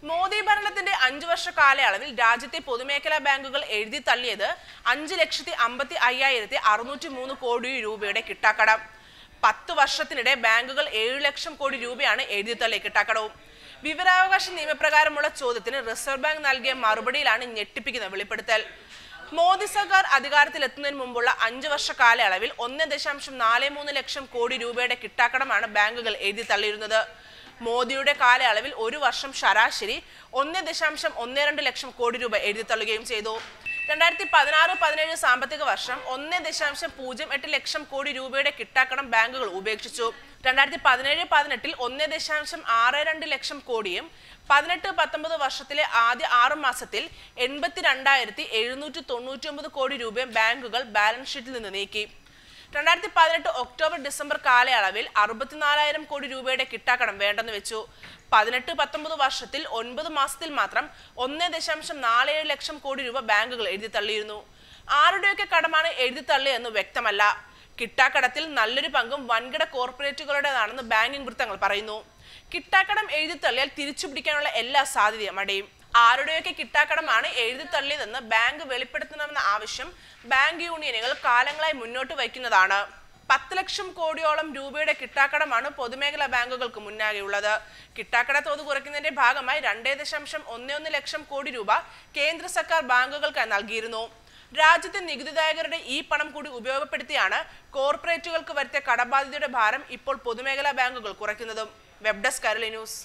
മോദി ഭരണത്തിന്റെ 5 വർഷ കാലയളവിൽ രാജ്യത്തെ പൊതുമേഖലാ ബാങ്കുകൾ എഴുതി തള്ളിയത് 5,55,603 കോടി രൂപയുടെ കിട്ടാക്കടം. 10 വർഷത്തിനിടെ ബാങ്കുകൾ 7 ലക്ഷം കോടി രൂപയാണ് എഴുതി തള്ളിയ കിട്ടാക്കടവും. വിവരാവകാശ നിയമപ്രകാരമുള്ള ചോദ്യത്തിന് റിസർവ് ബാങ്ക് നൽകിയ മറുപടിയിലാണ് ഞെട്ടിപ്പിക്കുന്ന വെളിപ്പെടുത്തൽ. മോദി സർക്കാർ അധികാരത്തിലെത്തുന്നതിന് മുമ്പുള്ള 5 വർഷ കാലയളവിൽ 1.43 ലക്ഷം കോടി രൂപയുടെ കിട്ടാക്കടമാണ് ബാങ്കുകൾ എഴുതി തള്ളിയിരുന്നത്. മോദിയുടെ കാലയളവിൽ ഒരു വർഷം ശരാശരി 1.12 ലക്ഷം കോടി രൂപ എഴുതി തള്ളുകയും ചെയ്തു. 2016-17 സാമ്പത്തിക വർഷം 1.08 ലക്ഷം കോടി രൂപയുടെ കിട്ടാക്കടം ബാങ്കുകൾ ഉപേക്ഷിച്ചു. 2017-18 1.62 ലക്ഷം കോടിയും 18-19 വർഷത്തിലെ ആദ്യ 6 മാസത്തിൽ 82,799 കോടി രൂപയും ബാങ്കുകൾ ബാലൻസ് ഷീറ്റിൽ നിന്ന് നീക്കി. 2018 ഒക്ടോബർ-ഡിസംബർ കാലയളവിൽ 64,000 കോടി രൂപയുടെ കിട്ടാക്കടം വേണ്ടെന്ന് വെച്ചു. 18-19 വർഷത്തിൽ 9 മാസത്തിൽ മാത്രം 1.47 ലക്ഷം കോടി രൂപ ബാങ്കുകൾ എഴുതി തള്ളിയിരുന്നു. ആരുടെയൊക്കെ കടമാണ് എഴുതി തള്ളിയെന്ന് വ്യക്തമല്ല. കിട്ടാക്കടത്തിൽ നല്ലൊരു പങ്കും വൻകിട കോർപ്പറേറ്റുകളുടേതാണെന്ന് ബാങ്കിംഗ് വൃത്തങ്ങൾ പറയുന്നു. കിട്ടാക്കടം എഴുതി തള്ളിയാൽ തിരിച്ചുപിടിക്കാനുള്ള എല്ലാ സാധ്യതയും അടയും. ആരുടെയൊക്കെ കിട്ടാക്കടമാണ് എഴുതി തള്ളിയതെന്ന് ബാങ്ക് വെളിപ്പെടുത്തണമെന്ന ആവശ്യം ബാങ്ക് യൂണിയനുകൾ കാലങ്ങളായി മുന്നോട്ട് വയ്ക്കുന്നതാണ്. 10 ലക്ഷം കോടിയോളം രൂപയുടെ കിട്ടാക്കടമാണ് പൊതുമേഖലാ ബാങ്കുകൾക്ക് മുന്നാകെയുള്ളത്. കിട്ടാക്കട തോത് കുറയ്ക്കുന്നതിന്റെ ഭാഗമായി 2.11 ലക്ഷം കോടി രൂപ കേന്ദ്ര സർക്കാർ ബാങ്കുകൾക്കായി നൽകിയിരുന്നു. രാജ്യത്തെ നികുതിദായകരുടെ ഈ പണം കൂടി ഉപയോഗപ്പെടുത്തിയാണ് കോർപ്പറേറ്റുകൾക്ക് വരുത്തിയ കടബാധ്യതയുടെ ഭാരം ഇപ്പോൾ പൊതുമേഖലാ ബാങ്കുകൾ കുറയ്ക്കുന്നതും. Web desk Kairali news.